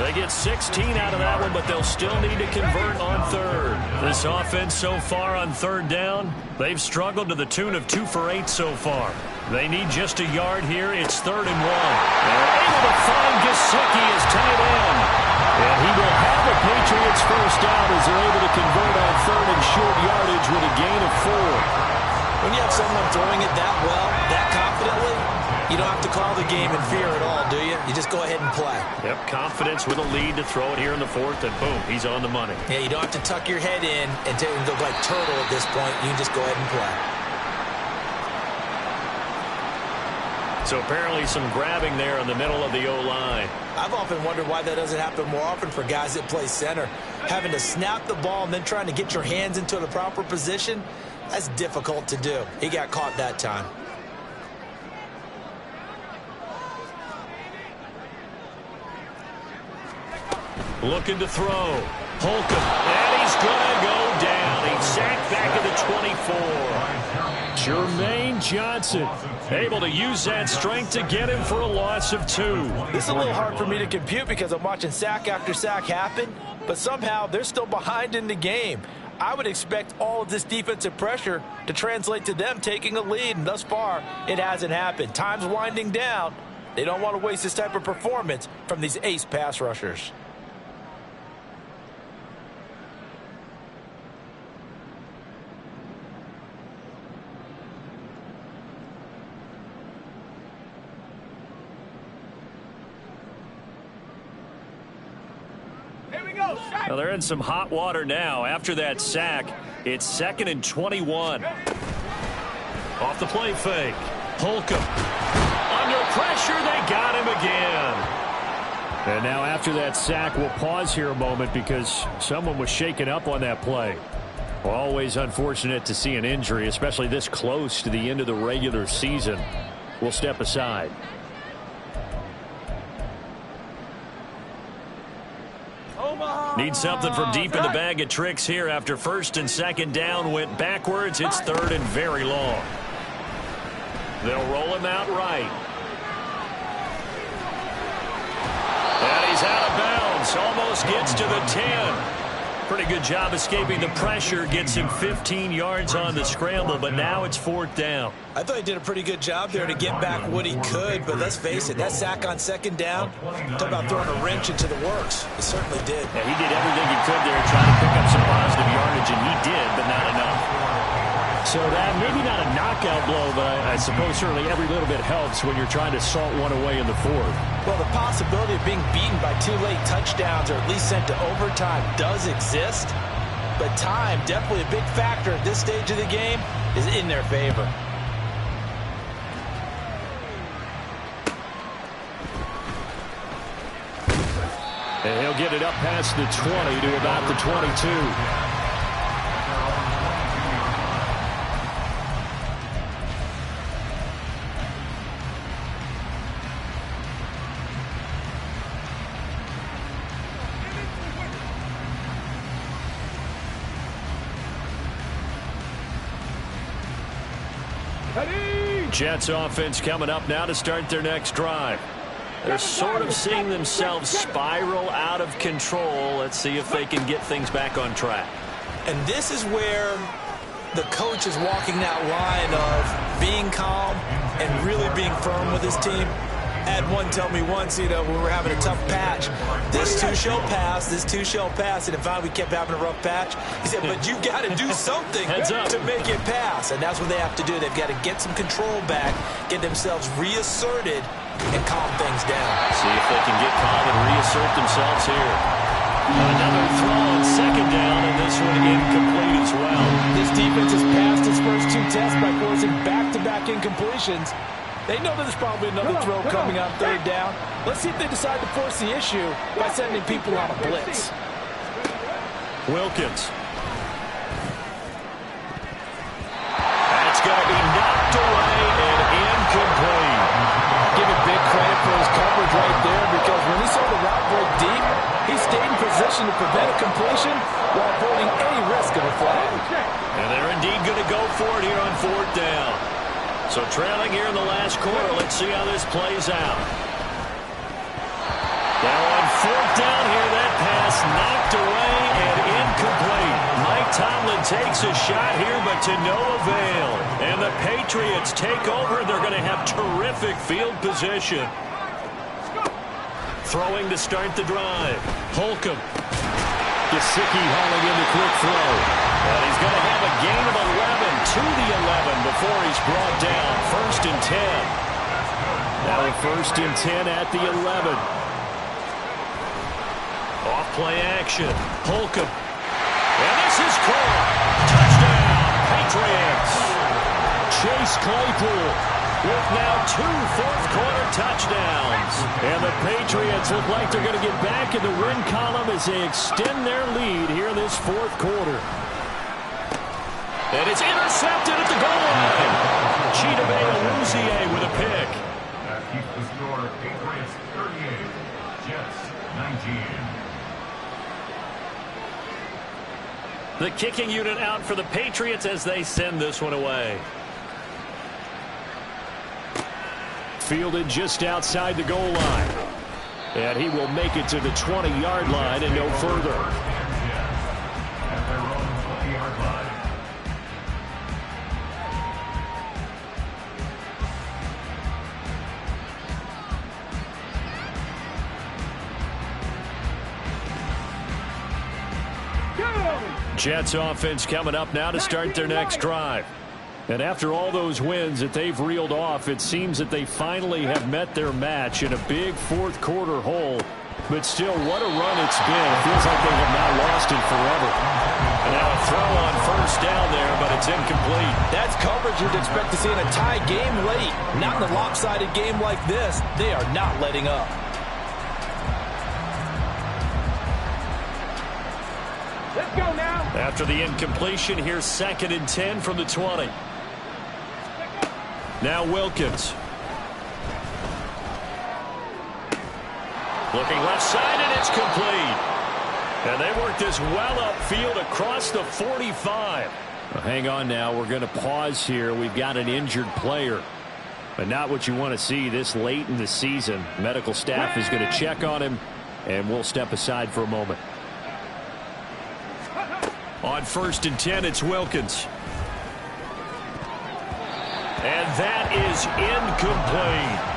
They get 16 out of that one, but they'll still need to convert on 3rd. This offense so far on 3rd down, they've struggled to the tune of 2 for 8 so far. They need just a yard here. It's 3rd and 1. They're able to find Gesicki as tight end. And he will have a Patriots first down as they're able to convert on 3rd and short yardage with a gain of 4. When you have someone throwing it that well, that confidently, you don't have to call the game in fear at all, do you? You just go ahead and play. Yep, confidence with a lead to throw it here in the 4th, and boom, he's on the money. Yeah, you don't have to tuck your head in and look like turtle at this point. You can just go ahead and play. So apparently some grabbing there in the middle of the O-line. I've often wondered why that doesn't happen more often for guys that play center. Having to snap the ball and then trying to get your hands into the proper position, that's difficult to do. He got caught that time. Looking to throw. Holcomb. And he's going to go down. He's sacked back at the 24. Jermaine Johnson able to use that strength to get him for a loss of 2. This is a little hard for me to compute because I'm watching sack after sack happen, but somehow they're still behind in the game. I would expect all of this defensive pressure to translate to them taking a lead, and thus far, it hasn't happened. Time's winding down. They don't want to waste this type of performance from these ace pass rushers. Well, they're in some hot water now. After that sack, it's 2nd and 21. Off the play fake. Holcomb. Under pressure, they got him again. And now after that sack, we'll pause here a moment because someone was shaken up on that play. Well, always unfortunate to see an injury, especially this close to the end of the regular season. We'll step aside. Need something from deep in the bag of tricks here after 1st and 2nd down went backwards. It's 3rd and very long. They'll roll him out right. And he's out of bounds. Almost gets to the 10. Pretty good job escaping the pressure. Gets him 15 yards on the scramble, but now it's 4th down. I thought he did a pretty good job there to get back what he could, but let's face it, that sack on 2nd down, talk about throwing a wrench into the works. It certainly did. Yeah, he did everything he could there trying to pick up some positive yardage, and he did, but not enough. So that maybe not a knockout blow, but I suppose certainly every little bit helps when you're trying to salt one away in the 4th. Well, the possibility of being beaten by 2 late touchdowns or at least sent to overtime does exist, but time, definitely a big factor at this stage of the game, is in their favor. And he'll get it up past the 20 to about the 22. Jets offense coming up now to start their next drive. They're sort of seeing themselves spiral out of control. Let's see if they can get things back on track. And this is where the coach is walking that line of being calm and really being firm with his team. I had one tell me once, when we were having a tough patch, this too shall pass, and if we kept having a rough patch, he said, but you got to do something to make it pass, and that's what they have to do. They've got to get some control back, get themselves reasserted, and calm things down. See if they can get calm and reassert themselves here. Another throw on 2nd down, and this one incomplete as well. This defense has passed its first 2 tests by forcing back-to-back incompletions. They know that there's probably another throw coming on 3rd down. Let's see if they decide to force the issue by sending people on a blitz. Wilkins. That's going to be knocked away and incomplete. Give him big credit for his coverage right there, because when he saw the route break deep, he stayed in position to prevent a completion while avoiding any risk of a flag. And they're indeed going to go for it here on 4th down. So trailing here in the last quarter, let's see how this plays out. Now on 4th down here, that pass knocked away and incomplete. Mike Tomlin takes a shot here, but to no avail. And the Patriots take over. They're going to have terrific field position. Throwing to start the drive. Holcomb. Gesicki hauling in the quick throw. And he's going to have a gain of 11 to the 11 before he's brought down. 1st and 10. Now 1st and 10 at the 11. Off play action. Holcomb. And this is caught. Touchdown, Patriots. Chase Claypool with now 2 fourth-quarter touchdowns. And the Patriots look like they're going to get back in the win column as they extend their lead here in this 4th quarter. And it's intercepted at the goal line. UsA with a pick. That keeps the score Patriots 38, Jets 19. The kicking unit out for the Patriots as they send this one away. Fielded just outside the goal line. And he will make it to the 20-yard line and no further. At their own 20-yard line. Jets offense coming up now to start their next drive. And after all those wins that they've reeled off, it seems that they finally have met their match in a big 4th quarter hole. But still, what a run it's been. It feels like they have not lost it forever. And now a throw on first down there, but it's incomplete. That's coverage you'd expect to see in a tie game late. Not in a lopsided game like this. They are not letting up. Let's go now. After the incompletion, here's 2nd and 10 from the 20. Now Wilkins. Looking left side, and it's complete. And they work this well upfield across the 45. Well, hang on now. We're going to pause here. We've got an injured player. But not what you want to see this late in the season. Medical staff is going to check on him, and we'll step aside for a moment. On 1st and 10, it's Wilkins. And that is incomplete.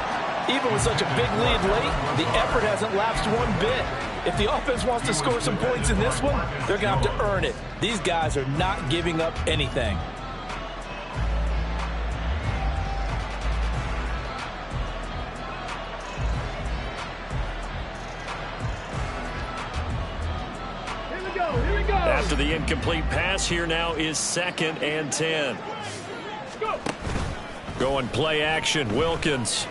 Even with such a big lead late, the effort hasn't lapsed one bit. If the offense wants to score some points in this one, they're going to have to earn it. These guys are not giving up anything. Here we go. Here we go. After the incomplete pass, here now is 2nd and 10. Go. Going play action, Wilkins.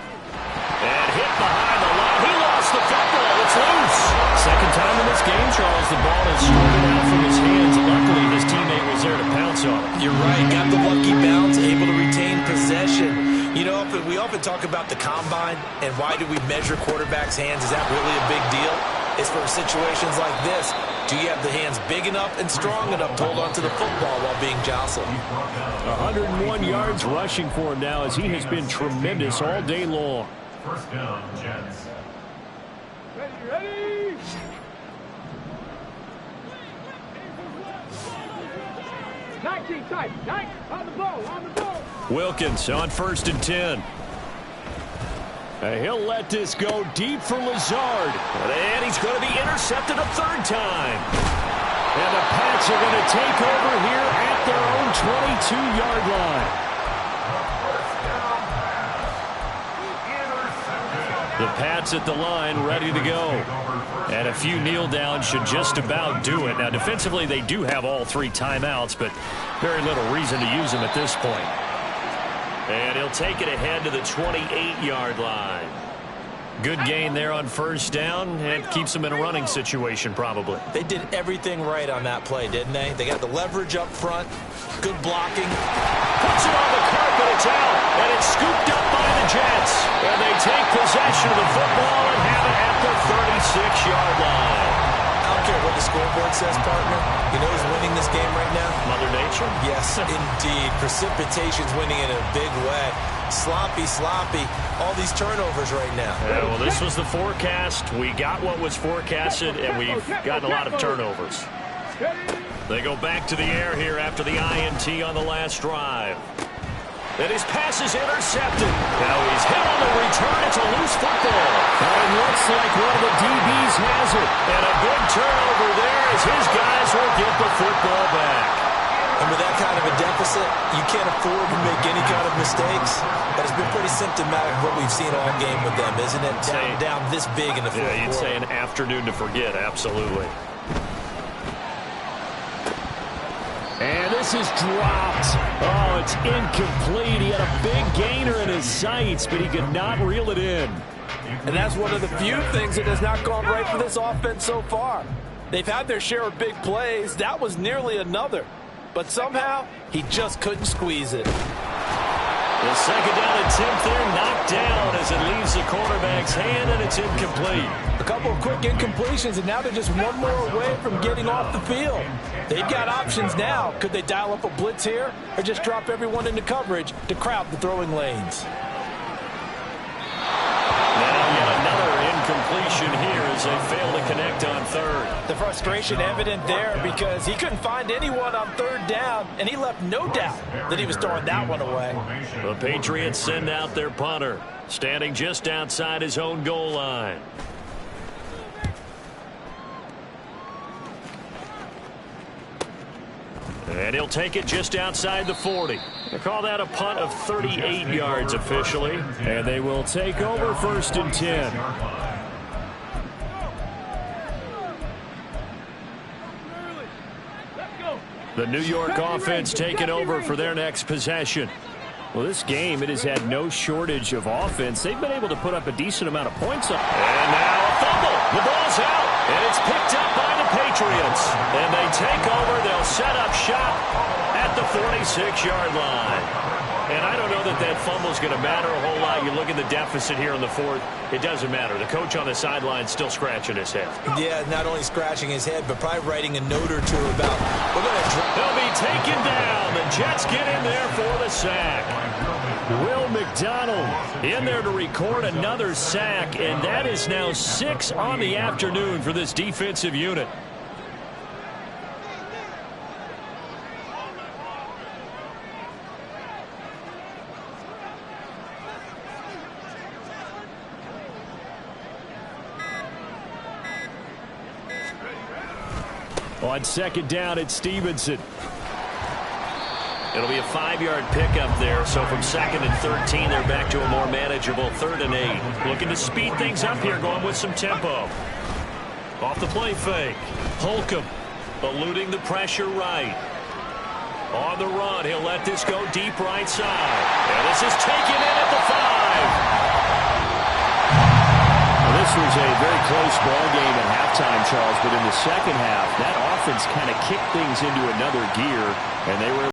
And hit behind the line. He lost the football. It's loose. Second time in this game, Charles, the ball has started out from his hands. Luckily, his teammate was there to pounce on it. You're right. Got the lucky bounce, able to retain possession. You know, we often talk about the combine and why do we measure quarterbacks' hands. Is that really a big deal? It's for situations like this. Do you have the hands big enough and strong enough to hold on to the football while being jostled? 101 yards rushing for him now as he has been tremendous all day long. First down, Jets. Ready. Nineteen tight. On the ball. Wilkins on 1st and 10. He'll let this go deep for Lazard. And he's going to be intercepted a 3rd time. And the Pats are going to take over here at their own 22-yard line. The Pats at the line, ready to go. And a few kneel downs should just about do it. Now, defensively, they do have all 3 timeouts, but very little reason to use them at this point. And he'll take it ahead to the 28-yard line. Good gain there on first down, and it keeps them in a running situation probably. They did everything right on that play, didn't they? They got the leverage up front, good blocking. Puts it on the carpet, it's out, and it's scooped up by the Jets. And they take possession of the football and have it at the 36-yard line. I don't care what the scoreboard says, partner. You know who's winning this game right now? Mother Nature? Yes, indeed. Precipitation's winning in a big way. Sloppy. All these turnovers right now. Yeah, well, this was the forecast. We got what was forecasted, and we've gotten a lot of turnovers. They go back to the air here after the INT on the last drive. And his pass is intercepted. Now he's hit on the return. It's a loose football. And it looks like one of the DBs has it. And a big turnover there as his guys will get the football back. And with that kind of a deficit, you can't afford to make any kind of mistakes. But it's been pretty symptomatic of what we've seen all game with them, isn't it? Down this big in the fourth quarter. You'd say an afternoon to forget, absolutely. And this is dropped. Oh, it's incomplete. He had a big gainer in his sights, but he could not reel it in. And that's one of the few things that has not gone right for this offense so far. They've had their share of big plays. That was nearly another. But somehow, he just couldn't squeeze it. The second down attempt there knocked down as it leaves the quarterback's hand, and it's incomplete. A couple of quick incompletions, and now they're just one more away from getting off the field. They've got options now. Could they dial up a blitz here or just drop everyone into coverage to crowd the throwing lanes? Now yet another incompletion here as they fail to connect on third. The frustration evident there because he couldn't find anyone on third down, and he left no doubt that he was throwing that one away. The Patriots send out their punter, standing just outside his own goal line. And he'll take it just outside the 40. They call that a punt of 38 yards officially. And they will take over 1st and 10. The New York offense taking over for their next possession. Well, this game, it has had no shortage of offense. They've been able to put up a decent amount of points. And now a fumble. The ball's out, and it's picked up by the Patriots. And they take over. They'll set up shop at the 46-yard line. And I don't know that that fumble is going to matter a whole lot. You look at the deficit here in the fourth. It doesn't matter. The coach on the sideline still scratching his head. Yeah, not only scratching his head, but probably writing a note or two about, they'll be taken down. The Jets get in there for the sack. Will McDonald in there to record another sack, and that is now 6 on the afternoon for this defensive unit. On second down, it's Stevenson. It'll be a 5-yard pickup there. So from 2nd and 13, they're back to a more manageable 3rd and 8. Looking to speed things up here, going with some tempo. Off the play fake. Holcomb eluding the pressure right. On the run, he'll let this go deep right side. And this is taken in at the 5. This was a very close ball game at halftime, Charles, but in the second half, that offense kind of kicked things into another gear, and they were